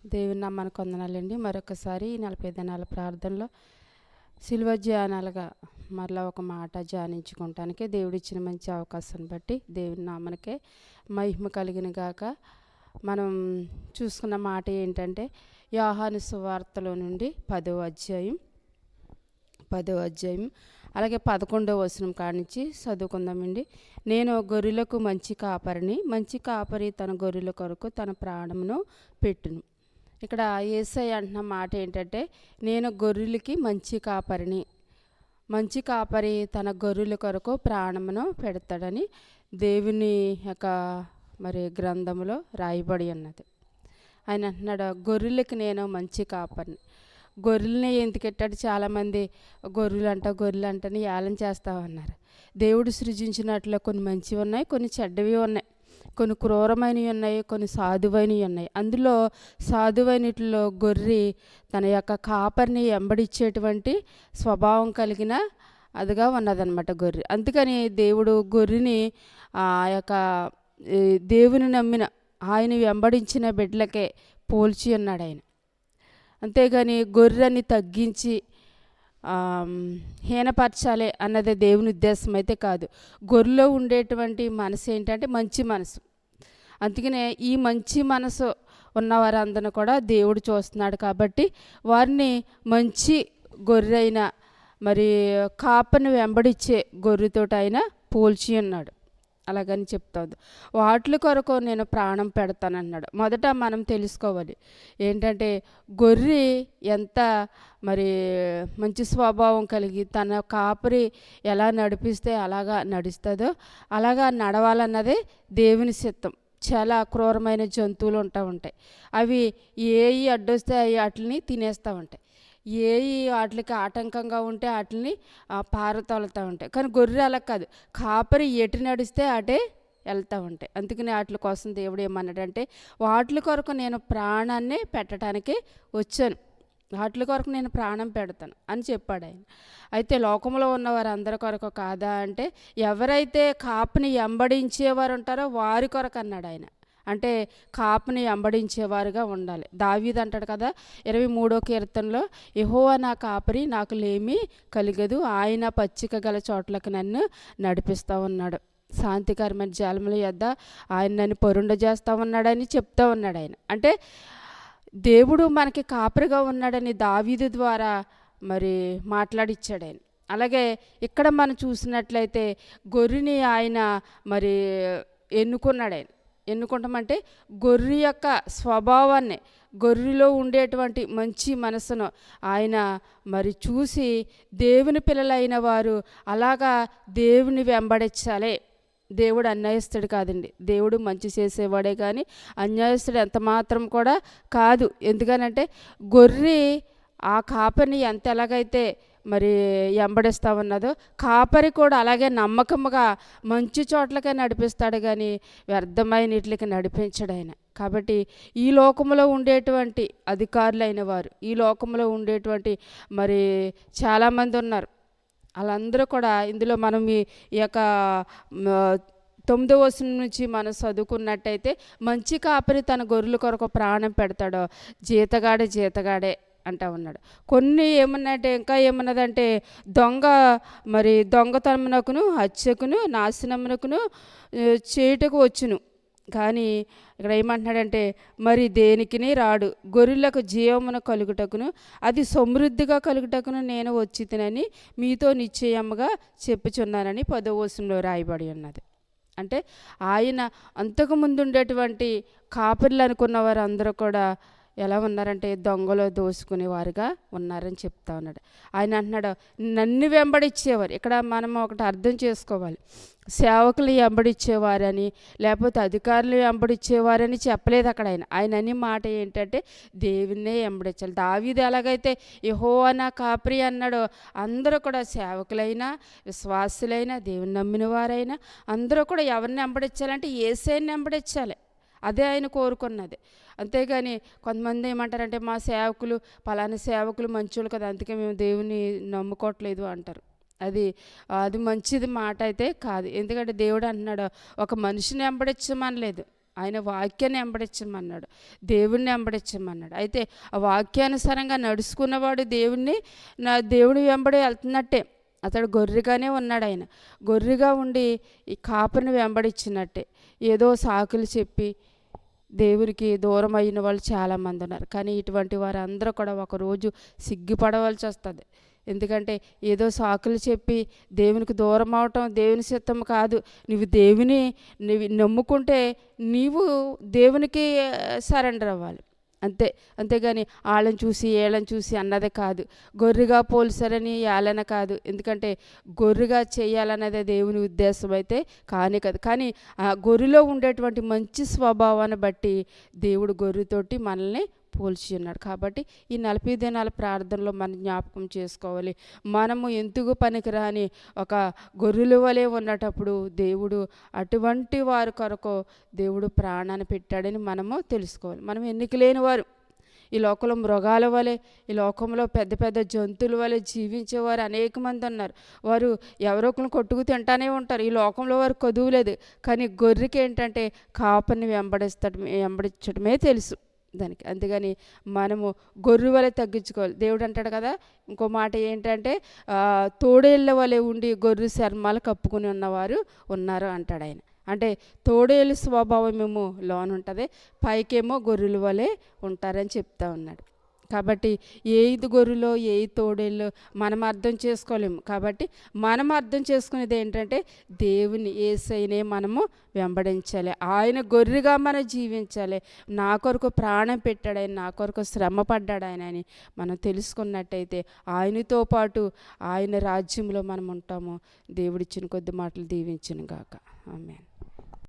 దేవుని నామానికి వందనాలండి. మరొకసారి ఈ 40 దినాల ప్రార్థనలో శిలువ ధ్యానాలుగా మరలా ఒక మాట ధ్యానించుకోవటానికి దేవుడిచ్చిన మంచి అవకాశాన్ని బట్టి దేవుని నామానికే మహిమ కలిగిన గాక. మనం చూసుకున్న మాట ఏంటంటే యోహాను సువార్తలో నుండి 10వ అధ్యాయం అలాగే 11వ వచనం కానించి చదువుకుందామండి. నేను గొర్రెలకు మంచి కాపరిని, మంచి కాపరి తన గొర్రెల కొరకు తన ప్రాణమును పెట్టును. ఇక్కడ యేసయ్య అంటున్న మాట ఏంటంటే నేను గొర్రెలకి మంచి కాపరిని, మంచి కాపరి తన గొర్రెల కొరకు ప్రాణమును పెడతాడని దేవుని యొక్క గ్రంథములో రాయబడి ఉన్నది. ఆయన అంటున్నాడు గొర్రెలకి నేను మంచి కాపరిని. గొర్రెల్ని ఎందుకు పెట్టాడు? చాలామంది గొర్రెలు అంటని ఏలం చేస్తా ఉన్నారు. దేవుడు సృజించినట్లు కొన్ని మంచివి ఉన్నాయి, కొన్ని చెడ్డవి ఉన్నాయి, కొన్ని క్రూరమైనవి ఉన్నాయి, కొన్ని సాధువైనవి ఉన్నాయి. అందులో సాధువైనట్లో గొర్రె తన యొక్క కాపరిని వెంబడించేటువంటి స్వభావం కలిగిన అదిగా ఉన్నదన్నమాట గొర్రె. అందుకని దేవుడు గొర్రెని ఆ యొక్క దేవుని నమ్మిన ఆయన వెంబడించిన బిడ్డలకే పోల్చి ఉన్నాడు ఆయన. అంతేగాని గొర్రెని తగ్గించి హీనపరచాలి అన్నది దేవుని ఉద్దేశం అయితే కాదు. గొర్రెలో ఉండేటువంటి మనసు ఏంటంటే మంచి మనసు. అందుకనే ఈ మంచి మనసు ఉన్నవారందరిని కూడా దేవుడు చూస్తున్నాడు. కాబట్టి వారిని మంచి గొర్రె అయిన కాపని వెంబడించే గొర్రెతోటి ఆయన పోల్చి ఉన్నాడు. అలాగని చెప్తాడు. వాటి కొరకు నేను ప్రాణం పెడతానన్నాడు. మొదట మనం తెలుసుకోవాలి ఏంటంటే గొర్రె ఎంత మంచి స్వభావం కలిగి తన కాపరి ఎలా నడిపిస్తే అలాగా నడుస్తుందో అలాగా నడవాలన్నదే దేవుని చిత్తం. చాలా క్రూరమైన జంతువులు ఉంటాయి. అవి ఏవి అడ్డొస్తే అవి వాటిని తినేస్తూ ఉంటాయి. ఏవి వాటికి ఆటంకంగా ఉంటే వాటిని పారతోలుతూ ఉంటాయి. కానీ గొర్రె అలా కాదు. కాపరి ఎటు నడిస్తే అటే వెళ్తూ ఉంటాయి. అందుకని వాటి కోసం దేవుడు ఏమన్నాడంటే వాటి కొరకు నేను ప్రాణాన్ని పెట్టడానికి వచ్చాను, వాటి కొరకు నేను ప్రాణం పెడతాను అని చెప్పాడు ఆయన. అయితే లోకంలో ఉన్నవారు అందరి కొరకు కాదా అంటే ఎవరైతే కాపుని వెంబడించేవారు ఉంటారో వారి కొరకు అన్నాడు ఆయన. అంటే కాపుని వెంబడించేవారుగా ఉండాలి. దావీదు అంటాడు కదా 23వ కీర్తనలో, యెహోవా నా కాపరి నాకు లేమి కలగదు, ఆయన పచ్చిక గల చోట్లకు నన్ను నడిపిస్తూ ఉన్నాడు, శాంతికరమైన జలముల యొద్ద ఆయన నన్ను పొరుండ చేస్తూ ఉన్నాడని చెప్తూ ఉన్నాడు ఆయన. అంటే దేవుడు మనకి కాపరిగా ఉన్నాడని దావీదు ద్వారా మాట్లాడిచ్చాడు ఆయన. అలాగే ఇక్కడ మనం చూసినట్లయితే గొర్రెని ఆయన ఎన్నుకున్నాడు ఆయన. ఎన్నుకుంటామంటే గొర్రె యొక్క స్వభావాన్ని, గొర్రెలో ఉండేటువంటి మంచి మనసును ఆయన చూసి దేవుని పిల్లలైన వారు అలాగా దేవుని వెంబడించాలి. దేవుడు అన్యాయస్తుడు కాదండి. దేవుడు మంచి చేసేవాడే కానీ అన్యాయస్తుడు ఎంత మాత్రం కూడా కాదు. ఎందుకనంటే గొర్రె ఆ కాపరిని ఎంత ఎలాగైతే వెంబడిస్తూ ఉన్నదో కాపరి కూడా అలాగే నమ్మకముగా మంచి చోట్లకే నడిపిస్తాడు కానీ వ్యర్థమైన ఇట్లకి నడిపించడు ఆయన. కాబట్టి ఈ లోకంలో ఉండేటువంటి అధికారులైన వారు, ఈ లోకంలో ఉండేటువంటి చాలామంది ఉన్నారు. వాళ్ళందరూ కూడా ఇందులో మనం ఈ యొక్క 9వ వచనం నుంచి మనం చదువుకున్నట్టయితే మంచి కాపరి తన గొర్రెల కొరకు ప్రాణం పెడతాడో జీతగాడే అంటా ఉన్నాడు. కొన్ని ఏమన్నంటే ఇంకా ఏమన్నదంటే దొంగతనమునకును హత్యకును నాశనమునకును చేయుటకు వచ్చును. కానీ ఇక్కడ ఏమంటున్నాడంటే దేనికిని రాడు, గొర్రెలకు జీవమును కలుగుటకును అది సమృద్ధిగా కలుగుటకును నేను వచ్చి తినని మీతో నిశ్చయముగా చెప్పుచున్నానని 10వ వచనంలో రాయబడి ఉన్నది. అంటే ఆయన అంతకుముందు ఉండేటువంటి కాపర్లు అనుకున్న వారు అందరూ కూడా ఎలా ఉన్నారంటే దొంగలో దోసుకునేవారుగా ఉన్నారని చెప్తా ఉన్నాడు. ఆయన అంటున్నాడు నన్ను వెంబడించేవారు. ఇక్కడ మనం ఒకటి అర్థం చేసుకోవాలి, సేవకులు వెంబడించేవారని లేకపోతే అధికారులు వెంబడించేవారని చెప్పలేదు అక్కడ ఆయన అనే మాట ఏంటంటే దేవున్నే వెంబడించాలి. దావీదు ఎలాగైతే యెహోవా నా కాపరి అన్నాడో అందరూ కూడా సేవకులైనా విశ్వాసులైనా దేవుని నమ్మిన వారైనా అందరూ కూడా ఎవరిని వెంబడించాలంటే యేసయ్యని వెంబడించాలి. అదే ఆయన కోరుకున్నది. అంతేగాని కొంతమంది ఏమంటారంటే మా సేవకులు పలానా సేవకులు మంచోళ్ళు కదా అందుకే మేము దేవుని నమ్ముకోవట్లేదు అంటారు. అది మంచిది మాట అయితే కాదు. ఎందుకంటే దేవుడు అంటున్నాడు ఒక మనిషిని వెంబడించమనలేదు, ఆయన వాక్యాన్ని వెంబడించమన్నాడు, దేవుణ్ణి వెంబడించమన్నాడు. అయితే ఆ వాక్యానుసారంగా నడుచుకున్నవాడు దేవుని వెంబడి వెళ్తున్నట్టే. అతడు గొర్రెగానే ఉన్నాడు. ఆయన గొర్రెగా ఉండి ఈ కాపరిని వెంబడించినట్టే. ఏదో సాకులు చెప్పి దేవునికి దూరం అయిన వాళ్ళు చాలామంది ఉన్నారు. కానీ ఇటువంటి వారందరూ కూడా ఒకరోజు సిగ్గుపడవలసి వస్తుంది. ఎందుకంటే ఏదో సాకులు చెప్పి దేవునికి దూరం అవటం దేవుని చిత్తం కాదు. నువ్వు నమ్ముకుంటే నీవు దేవునికి సరెండర్ అవ్వాలి అంతే. అంతేగాని వాళ్ళని చూసి ఏళ్ళని చూసి అన్నదే కాదు. గొర్రెగా పోల్చారని ఏళ్ళన కాదు. ఎందుకంటే గొర్రెగా చేయాలన్నదే దేవుని ఉద్దేశం అయితే కానే కాదు. కానీ ఆ గొర్రెలో ఉండేటువంటి మంచి స్వభావాన్ని బట్టి దేవుడు గొర్రెతోటి మనల్ని పోల్చి ఉన్నాడు. కాబట్టి ఈ 40 దినాల ప్రార్థనలో మనం జ్ఞాపకం చేసుకోవాలి. మనము ఎందుకు పనికిరాని ఒక గొర్రెల వలె ఉన్నటప్పుడు దేవుడు అటువంటి వారి కొరకు దేవుడు ప్రాణాన్ని పెట్టాడని మనము తెలుసుకోవాలి. మనం ఎన్నిక లేని వారు. ఈ లోకంలో మృగాల వలె, ఈ లోకంలో పెద్ద పెద్ద జంతువుల వలె జీవించేవారు అనేక మంది ఉన్నారు. వారు ఎవరో ఒకరిని కొట్టుకు తింటానే ఉంటారు. ఈ లోకంలో వారు కొదువులేదు. కానీ గొర్రెకి ఏంటంటే కాపరిని వెంబడించడమే తెలుసు దానికి. అందుకని మనము గొర్రె వలె తగ్గించుకోవాలి. దేవుడు అంటాడు కదా, ఇంకో మాట ఏంటంటే తోడేళ్ళ వలె ఉండి గొర్రె చర్మాలు కప్పుకుని ఉన్నవారు ఉన్నారు అంటాడు ఆయన. అంటే తోడేళ్ళ స్వభావం ఏమో లోనుంటుంది, పైకేమో గొర్రెల వలె ఉంటారని చెప్తా ఉన్నాడు. కాబట్టి ఏది గొర్రెలో ఏది తోడేళ్ళో మనం అర్థం చేసుకోలేము. కాబట్టి మనం అర్థం చేసుకునేది ఏంటంటే దేవుని యేసయ్యనే మనము వెంబడించాలి. ఆయన గొర్రెగా మనం జీవించాలి. నా కొరకు ప్రాణం పెట్టాడు ఆయన, నా కొరకు శ్రమ పడ్డాడు ఆయన అని మనం తెలుసుకున్నట్టయితే ఆయనతో పాటు ఆయన రాజ్యంలో మనం ఉంటాము. దేవుడిచ్చిన కొద్ది మాటలు దీవించును గాక. ఆమేన్.